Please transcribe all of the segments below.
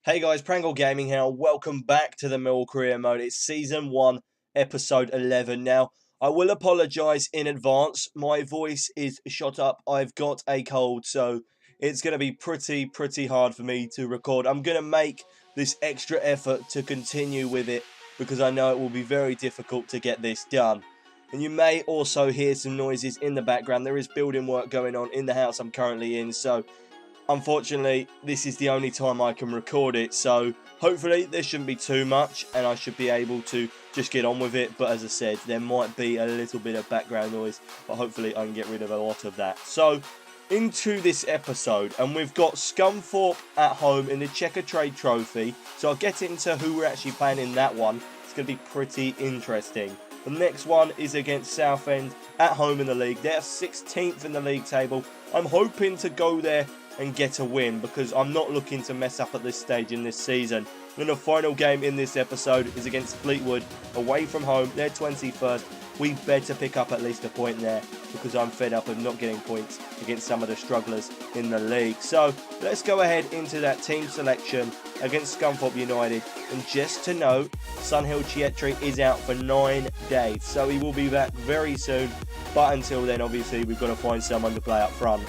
Hey guys, Prangell Gaming here. Welcome back to the Millwall Career Mode. It's Season 1, Episode 11. Now, I will apologise in advance. My voice is shot up. I've got a cold, so it's going to be pretty hard for me to record. I'm going to make this extra effort to continue with it because I know it will be very difficult to get this done. And you may also hear some noises in the background. There is building work going on in the house I'm currently in, so unfortunately, this is the only time I can record it, so hopefully there shouldn't be too much and I should be able to just get on with it. But as I said, there might be a little bit of background noise, but hopefully I can get rid of a lot of that. So, into this episode, and we've got Scunthorpe at home in the Checkatrade Trophy, so I'll get into who we're actually playing in that one. It's going to be pretty interesting. The next one is against Southend at home in the league. They're 16th in the league table. I'm hoping to go there and get a win because I'm not looking to mess up at this stage in this season. And the final game in this episode is against Fleetwood away from home. They're 21st. We better pick up at least a point there because I'm fed up of not getting points against some of the strugglers in the league. So let's go ahead into that team selection against Scunthorpe United. And just to note, Checkatrade is out for 9 days, so he will be back very soon. But until then, obviously, we've got to find someone to play up front.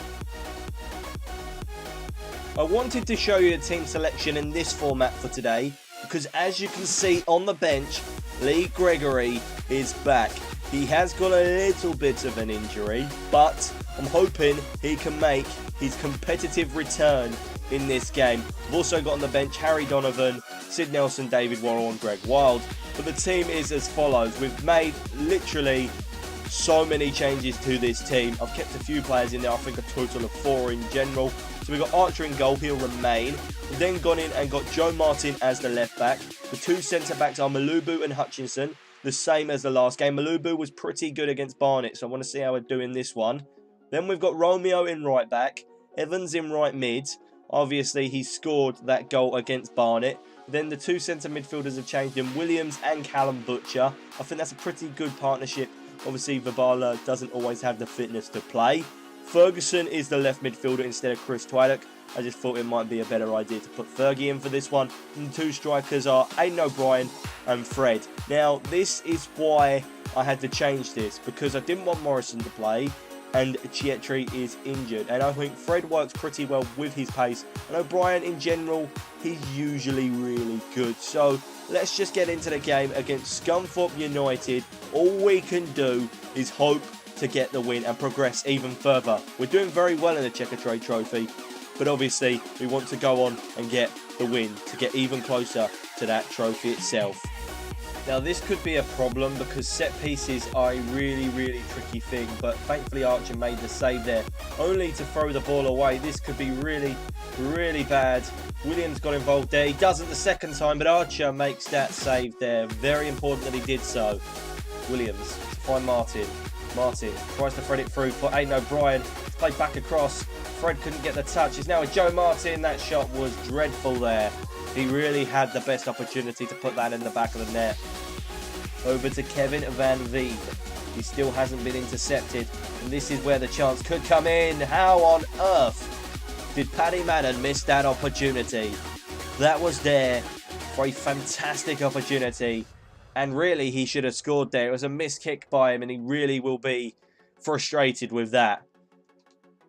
I wanted to show you the team selection in this format for today because, as you can see on the bench, Lee Gregory is back. He has got a little bit of an injury, but I'm hoping he can make his competitive return in this game. We've also got on the bench Harry Donovan, Sid Nelson, David Worrell and Greg Wild. But the team is as follows. We've made literally so many changes to this team. I've kept a few players in there, I think a total of 4 in general. So we've got Archer in goal, he'll remain. We've then gone in and got Joe Martin as the left back. The 2 centre backs are Malubu and Hutchinson, the same as the last game. Malubu was pretty good against Barnet, so I want to see how we're doing this one. Then we've got Romeo in right back, Evans in right mid. Obviously, he scored that goal against Barnet. Then the 2 centre midfielders have changed in Williams and Callum Butcher. I think that's a pretty good partnership. Obviously, Vibala doesn't always have the fitness to play. Ferguson is the left midfielder instead of Chris Twylock. I just thought it might be a better idea to put Fergie in for this one. And the 2 strikers are Aidan O'Brien and Fred. Now, this is why I had to change this, because I didn't want Morrison to play and Checkatrade is injured. And I think Fred works pretty well with his pace. And O'Brien, in general, he's usually really good. So let's just get into the game against Scunthorpe United. All we can do is hope to get the win and progress even further. We're doing very well in the Checkatrade Trophy, but obviously we want to go on and get the win to get even closer to that trophy itself. Now, this could be a problem because set pieces are a really tricky thing, but thankfully Archer made the save there, only to throw the ball away. This could be really bad. Williams got involved there. He doesn't the second time, but Archer makes that save there. Very important that he did so. Williams to find Martin. Martin tries to thread it through for Aidan O'Brien. It's played back across. Fred couldn't get the touch. It's now with Joe Martin. That shot was dreadful there. He really had the best opportunity to put that in the back of the net. Over to Kevin Van Veen. He still hasn't been intercepted. And this is where the chance could come in. How on earth did Paddy Madden miss that opportunity? That was there for a fantastic opportunity. And really, he should have scored there. It was a missed kick by him, and he really will be frustrated with that.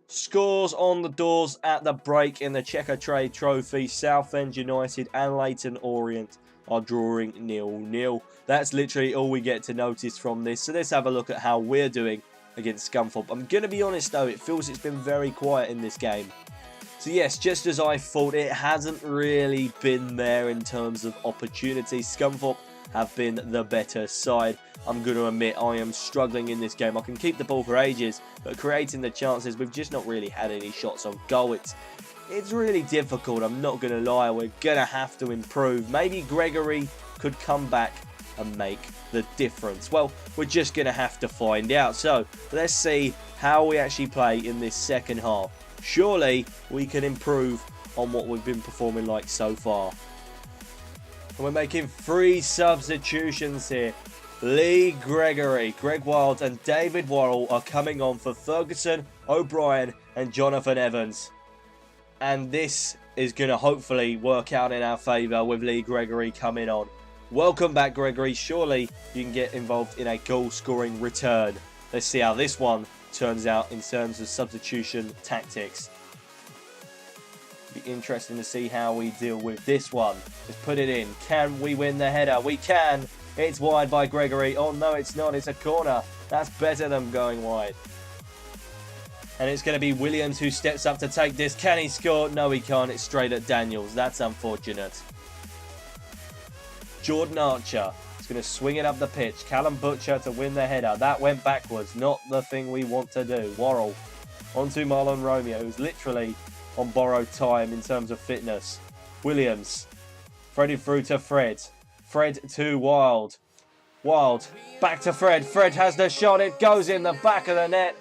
Scores on the doors at the break in the Checkatrade Trophy. Southend United and Leyton Orient are drawing 0-0. That's literally all we get to notice from this. So let's have a look at how we're doing against Scunthorpe. I'm going to be honest though, it feels it's been very quiet in this game. So yes, just as I thought, it hasn't really been there in terms of opportunities. Scunthorpe have been the better side. I'm going to admit I am struggling in this game. I can keep the ball for ages, but creating the chances, we've just not really had any shots on goal. It's really difficult, I'm not going to lie. We're going to have to improve. Maybe Gregory could come back and make the difference. Well, we're just going to have to find out. So let's see how we actually play in this second half. Surely we can improve on what we've been performing like so far. And we're making 3 substitutions here. Lee Gregory, Greg Wild and David Worrell are coming on for Ferguson, O'Brien and Jonathan Evans. And this is going to hopefully work out in our favour with Lee Gregory coming on. Welcome back, Gregory. Surely you can get involved in a goal-scoring return. Let's see how this one turns out in terms of substitution tactics. Be interesting to see how we deal with this one. Let's put it in. Can we win the header? We can. It's wide by Gregory. Oh, no, it's not. It's a corner. That's better than going wide. And it's going to be Williams who steps up to take this. Can he score? No, he can't. It's straight at Daniels. That's unfortunate. Jordan Archer is going to swing it up the pitch. Callum Butcher to win the header. That went backwards. Not the thing we want to do. Worrell onto Marlon Romeo, who's literally on borrowed time in terms of fitness. Williams threaded through to Fred. Fred to Wild. Wild back to Fred. Fred has the shot. It goes in the back of the net.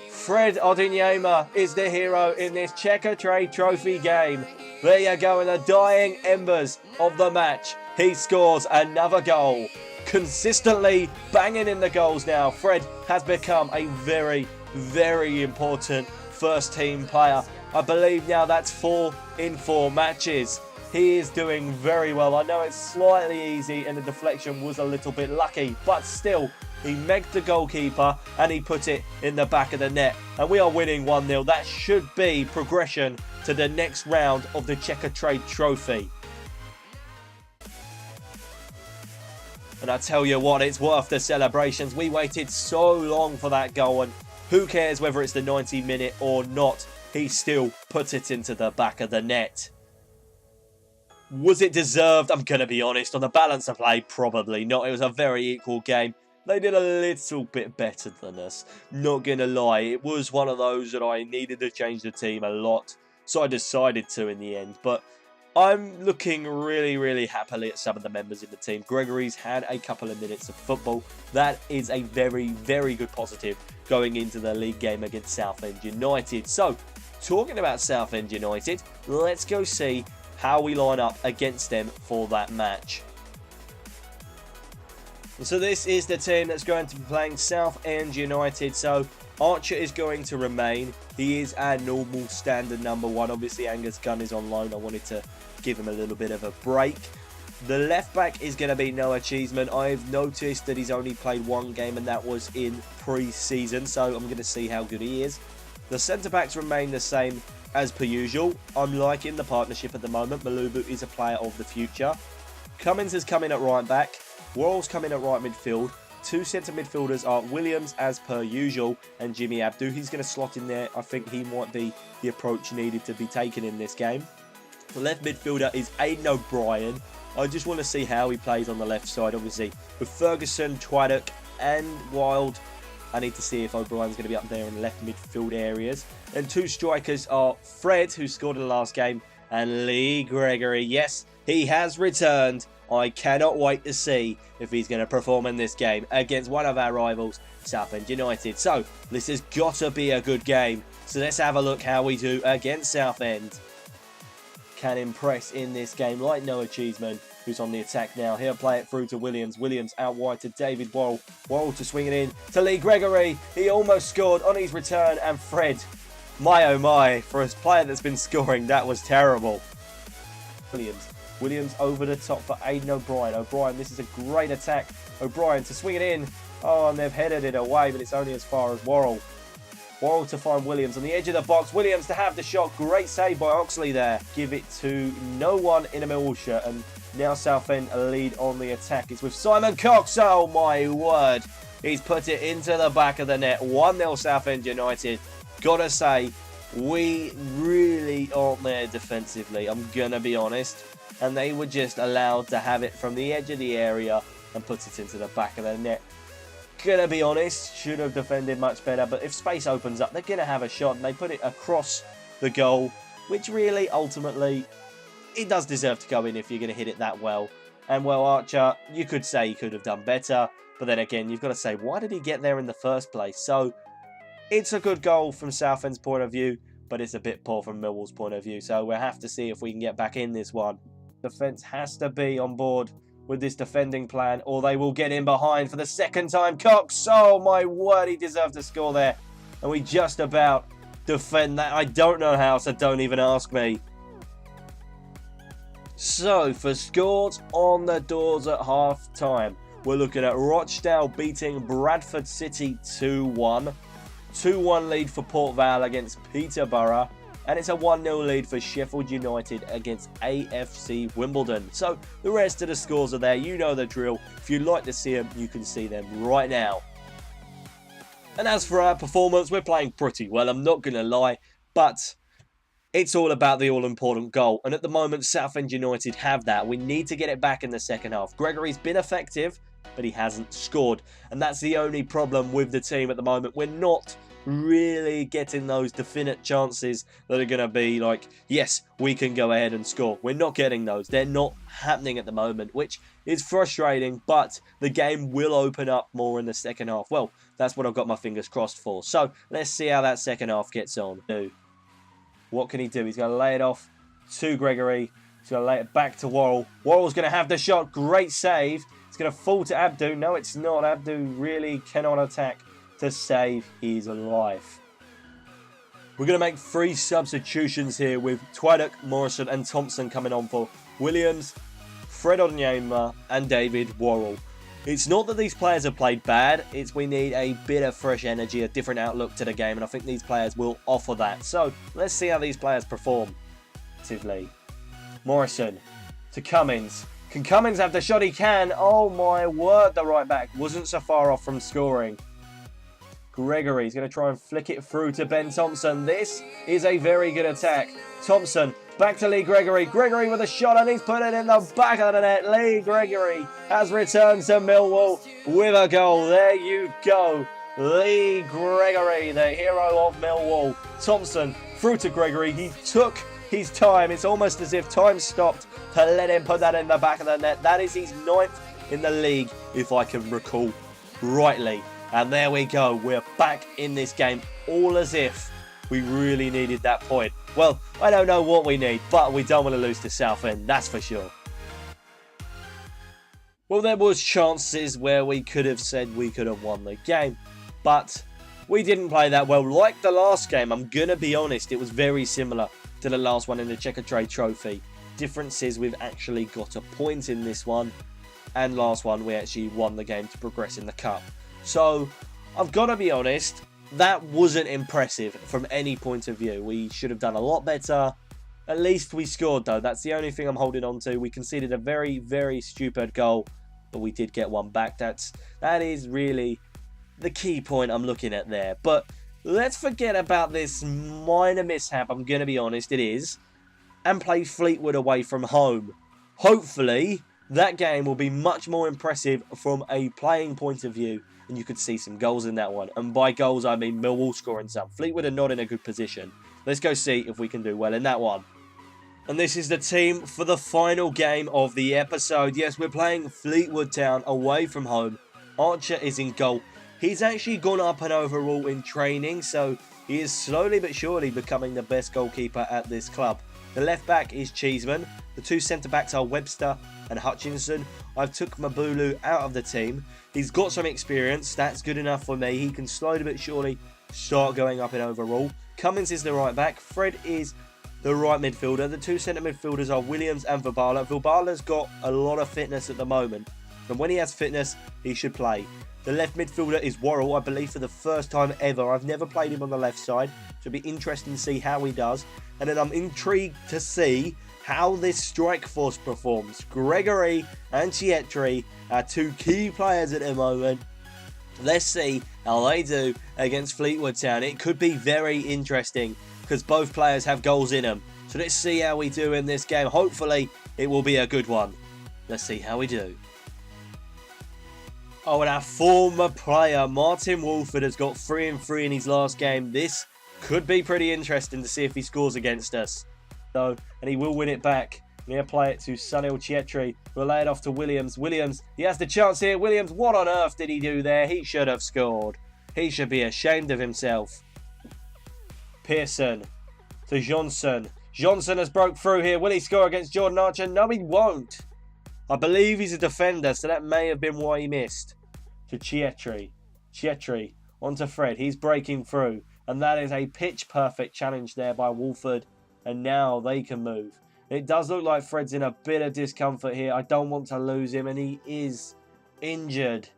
Fred Odinyema is the hero in this Checkatrade Trophy game. There you go, in the dying embers of the match. He scores another goal. Consistently banging in the goals now. Fred has become a very, very important first team player. I believe now that's 4 in 4 matches. He is doing very well. I know it's slightly easy and the deflection was a little bit lucky, but still, he megged the goalkeeper and he put it in the back of the net. And we are winning 1-0. That should be progression to the next round of the Checkatrade Trophy. And I tell you what, it's worth the celebrations. We waited so long for that goal, and who cares whether it's the 90th minute or not? He still put it into the back of the net. Was it deserved? I'm going to be honest. On the balance of play, probably not. It was a very equal game. They did a little bit better than us. Not going to lie. It was one of those that I needed to change the team a lot. So I decided to in the end. But I'm looking really, really happily at some of the members in the team. Gregory's had a couple of minutes of football. That is a very, very good positive going into the league game against Southend United. So, talking about Southend United, let's go see how we line up against them for that match. So this is the team that's going to be playing Southend United. So Archer is going to remain. He is our normal standard number 1. Obviously Angus Gunn is on loan. I wanted to give him a little bit of a break. The left back is going to be Noah Cheeseman. I've noticed that he's only played 1 game and that was in pre-season. So I'm going to see how good he is. The centre backs remain the same as per usual. I'm liking the partnership at the moment. Malubu is a player of the future. Cummins is coming at right back. Worrell's coming at right midfield. 2 centre midfielders are Williams as per usual and Jimmy Abdu. He's going to slot in there. I think he might be the approach needed to be taken in this game. The left midfielder is Aidan O'Brien. I just want to see how he plays on the left side. Obviously with Ferguson, Twaddock and Wild, I need to see if O'Brien's going to be up there in left midfield areas. And 2 strikers are Fred, who scored in the last game, and Lee Gregory. Yes, he has returned. I cannot wait to see if he's going to perform in this game against one of our rivals, Southend United. So, this has got to be a good game. So, let's have a look how we do against Southend. Can impress in this game like Noah Cheeseman, who's on the attack now. He'll play it through to Williams. Williams out wide to David Worrell. Worrell to swing it in to Lee Gregory. He almost scored on his return. And Fred, my oh my, for a player that's been scoring, that was terrible. Williams over the top for Aidan O'Brien. O'Brien, this is a great attack. O'Brien to swing it in. Oh, and they've headed it away, but it's only as far as Worrell. Worrell to find Williams on the edge of the box. Williams to have the shot. Great save by Oxley there. Give it to no one in a Millwall shirt. And now Southend lead on the attack. It's with Simon Cox. Oh, my word. He's put it into the back of the net. 1-0 Southend United. Gotta say, we really aren't there defensively. I'm going to be honest. And they were just allowed to have it from the edge of the area and put it into the back of the net. Gonna be honest, should have defended much better, but if space opens up, they're gonna have a shot, and they put it across the goal, which really, ultimately, it does deserve to go in if you're gonna hit it that well. And well, Archer, you could say he could have done better, but then again, you've got to say, why did he get there in the first place? So, it's a good goal from Southend's point of view, but it's a bit poor from Millwall's point of view, so we'll have to see if we can get back in this one. Defence has to be on board with this defending plan, or they will get in behind for the second time. Cox, oh my word, he deserved to score there. And we just about defend that. I don't know how, so don't even ask me. So, for scores on the doors at half-time, we're looking at Rochdale beating Bradford City 2-1. 2-1 lead for Port Vale against Peterborough. And it's a 1-0 lead for Sheffield United against AFC Wimbledon. So, the rest of the scores are there. You know the drill. If you'd like to see them, you can see them right now. And as for our performance, we're playing pretty well, I'm not going to lie. But it's all about the all-important goal. And at the moment, Southend United have that. We need to get it back in the second half. Gregory's been effective, but he hasn't scored. And that's the only problem with the team at the moment. We're not really getting those definite chances that are going to be like, yes, we can go ahead and score. We're not getting those. They're not happening at the moment, which is frustrating, but the game will open up more in the second half. Well, that's what I've got my fingers crossed for. So let's see how that second half gets on. What can he do? He's going to lay it off to Gregory. He's going to lay it back to Worrell. Worrell's going to have the shot. Great save. It's going to fall to Abdu. No, it's not. Abdu really cannot attack to save his life. We're going to make 3 substitutions here with Twaddock, Morrison and Thompson coming on for Williams, Fred Onyema and David Worrell. It's not that these players have played bad, it's we need a bit of fresh energy, a different outlook to the game, and I think these players will offer that. So, let's see how these players perform. Actively. Morrison to Cummins. Can Cummins have the shot? He can. Oh my word, the right back wasn't so far off from scoring. Gregory's going to try and flick it through to Ben Thompson. This is a very good attack. Thompson back to Lee Gregory. Gregory with a shot and he's put it in the back of the net. Lee Gregory has returned to Millwall with a goal. There you go. Lee Gregory, the hero of Millwall. Thompson through to Gregory. He took his time. It's almost as if time stopped to let him put that in the back of the net. That is his 9th in the league, if I can recall rightly. And there we go. We're back in this game, all as if we really needed that point. Well, I don't know what we need, but we don't want to lose to Southend, that's for sure. Well, there was chances where we could have said we could have won the game, but we didn't play that well. Like the last game, I'm going to be honest, it was very similar to the last one in the Checkatrade Trophy. Difference is we've actually got a point in this one, and last one we actually won the game to progress in the cup. So, I've got to be honest, that wasn't impressive from any point of view. We should have done a lot better. At least we scored though. That's the only thing I'm holding on to. We conceded a very, very stupid goal, but we did get one back. That is really the key point I'm looking at there. But let's forget about this minor mishap, I'm going to be honest, it is, and play Fleetwood away from home. Hopefully, that game will be much more impressive from a playing point of view. And you could see some goals in that one. And by goals, I mean Millwall scoring some. Fleetwood are not in a good position. Let's go see if we can do well in that one. And this is the team for the final game of the episode. Yes, we're playing Fleetwood Town away from home. Archer is in goal. He's actually gone up and overall in training, so he is slowly but surely becoming the best goalkeeper at this club. The left back is Cheeseman. The 2 centre backs are Webster and Hutchinson. I've took Mabulu out of the team. He's got some experience. That's good enough for me. He can slowly but surely start going up in overall. Cummins is the right back. Fred is the right midfielder. The 2 centre midfielders are Williams and Verbala. Verbala's got a lot of fitness at the moment. And when he has fitness, he should play. The left midfielder is Worrell, I believe, for the first time ever. I've never played him on the left side. So it'll be interesting to see how he does. And then I'm intrigued to see how this strike force performs. Gregory and Checkatrade are 2 key players at the moment. Let's see how they do against Fleetwood Town. It could be very interesting because both players have goals in them. So let's see how we do in this game. Hopefully it will be a good one. Let's see how we do. Oh, and our former player, Martin Wolford, has got 3-3 in his last game. This could be pretty interesting to see if he scores against us. So, and he will win it back. And he'll play it to Sunil Checkatrade. We'll lay it off to Williams. Williams, he has the chance here. Williams, what on earth did he do there? He should have scored. He should be ashamed of himself. Pearson to Johnson. Johnson has broke through here. Will he score against Jordan Archer? No, he won't. I believe he's a defender, so that may have been why he missed. To Checkatrade. Checkatrade onto Fred. He's breaking through. And that is a pitch-perfect challenge there by Wolford. And now they can move. It does look like Fred's in a bit of discomfort here. I don't want to lose him, and he is injured.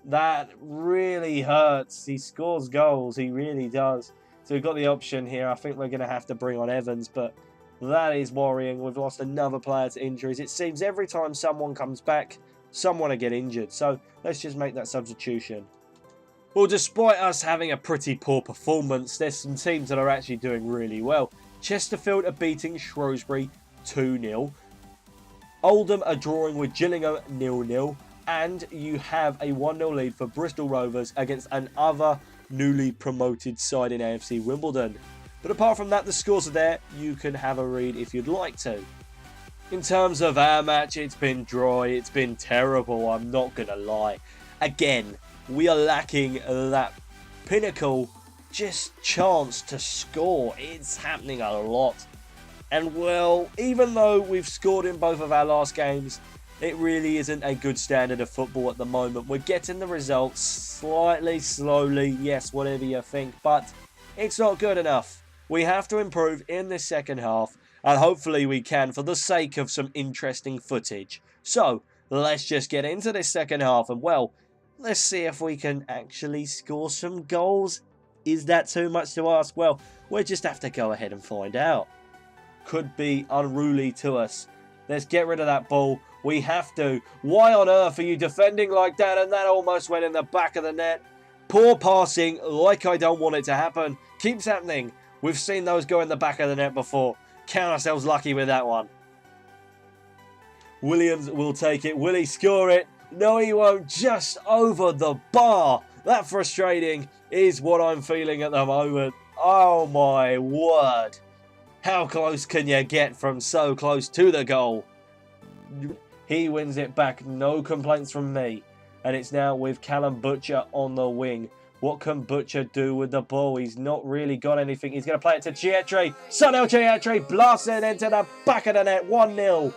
That really hurts. He scores goals. He really does. So we've got the option here. I think we're going to have to bring on Evans, but that is worrying. We've lost another player to injuries. It seems every time someone comes back, someone will get injured. So let's just make that substitution. Well, despite us having a pretty poor performance, there's some teams that are actually doing really well. Chesterfield are beating Shrewsbury 2-0. Oldham are drawing with Gillingham 0-0. And you have a 1-0 lead for Bristol Rovers against another newly promoted side in AFC Wimbledon. But apart from that, the scores are there. You can have a read if you'd like to. In terms of our match, it's been dry. It's been terrible. I'm not going to lie. Again, we are lacking that pinnacle just chance to score. It's happening a lot. And well, even though we've scored in both of our last games, it really isn't a good standard of football at the moment. We're getting the results slightly, slowly, yes, whatever you think, but it's not good enough. We have to improve in this second half, and hopefully we can for the sake of some interesting footage. So, let's just get into this second half, and well, let's see if we can actually score some goals. Is that too much to ask? Well, we'll just have to go ahead and find out. Could be unruly to us. Let's get rid of that ball. We have to. Why on earth are you defending like that? And that almost went in the back of the net. Poor passing, like I don't want it to happen. Keeps happening. We've seen those go in the back of the net before. Count ourselves lucky with that one. Williams will take it. Will he score it? No, he won't. Just over the bar. That frustrating is what I'm feeling at the moment. Oh my word. How close can you get from so close to the goal? He wins it back. No complaints from me. And it's now with Callum Butcher on the wing. What can Butcher do with the ball? He's not really got anything. He's going to play it to Checkatrade. Sonel Checkatrade blasts it into the back of the net. 1-0.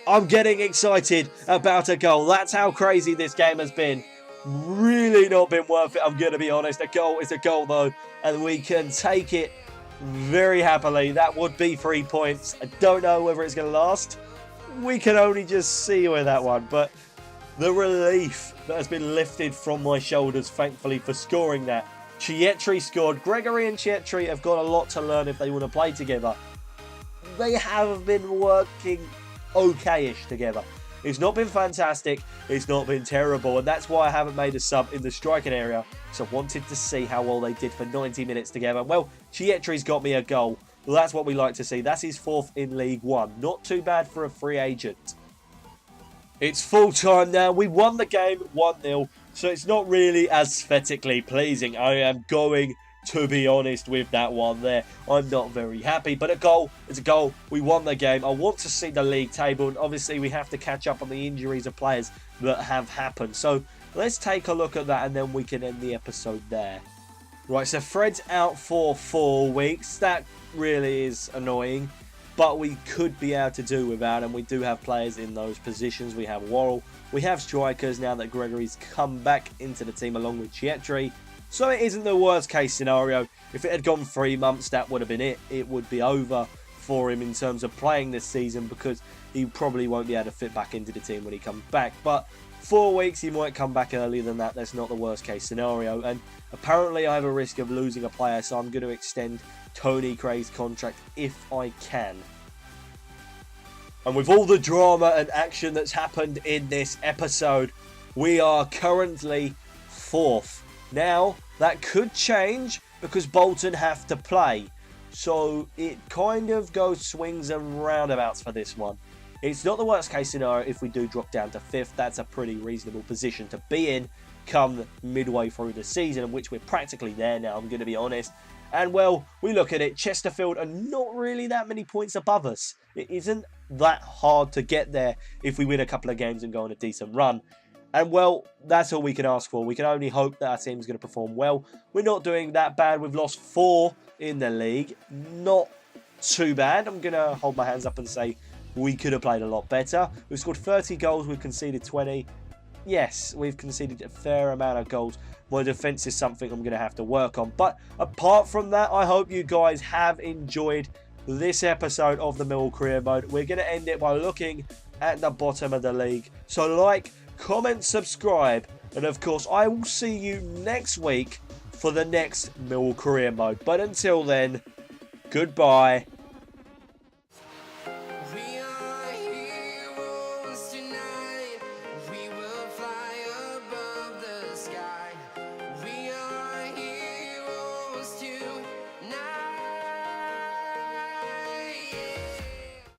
I'm getting excited about a goal. That's how crazy this game has been. Really not been worth it, I'm going to be honest. A goal is a goal, though. And we can take it very happily. That would be 3 points. I don't know whether it's going to last. We can only just see with that one. But the relief that has been lifted from my shoulders, thankfully, for scoring that. Checkatrade scored. Gregory and Checkatrade have got a lot to learn if they want to play together. They have been working okay-ish together. It's not been fantastic. It's not been terrible. And that's why I haven't made a sub in the striking area. So I wanted to see how well they did for 90 minutes together. Well, Checkatrade's got me a goal. Well, that's what we like to see. That's his 4th in League One. Not too bad for a free agent. It's full time now. We won the game 1-0. So it's not really aesthetically pleasing. I am going to be honest with that one there. I'm not very happy. But a goal is a goal. We won the game. I want to see the league table. And obviously we have to catch up on the injuries of players that have happened. So let's take a look at that and then we can end the episode there. Right, so Fred's out for 4 weeks. That really is annoying. But we could be able to do without him. We do have players in those positions. We have Worrell. We have strikers now that Gregory's come back into the team along with Checkatrade. So it isn't the worst case scenario. If it had gone 3 months, that would have been it. It would be over for him in terms of playing this season because he probably won't be able to fit back into the team when he comes back. But 4 weeks, he might come back earlier than that. That's not the worst case scenario. And apparently I have a risk of losing a player, so I'm going to extend Tony Cray's contract if I can. And with all the drama and action that's happened in this episode, we are currently 4th. Now, that could change because Bolton have to play. So it kind of goes swings and roundabouts for this one. It's not the worst case scenario if we do drop down to 5th. That's a pretty reasonable position to be in come midway through the season, in which we're practically there now, I'm going to be honest. And well, we look at it, Chesterfield are not really that many points above us. It isn't that hard to get there if we win a couple of games and go on a decent run. And well, that's all we can ask for. We can only hope that our team's going to perform well. We're not doing that bad. We've lost 4 in the league. Not too bad. I'm going to hold my hands up and say we could have played a lot better. We've scored 30 goals. We've conceded 20. Yes, we've conceded a fair amount of goals. My defence is something I'm going to have to work on. But apart from that, I hope you guys have enjoyed this episode of the Millwall Career Mode. We're going to end it by looking at the bottom of the league. So like, comment, subscribe, and of course I will see you next week for the next Millwall Career Mode. But until then, goodbye.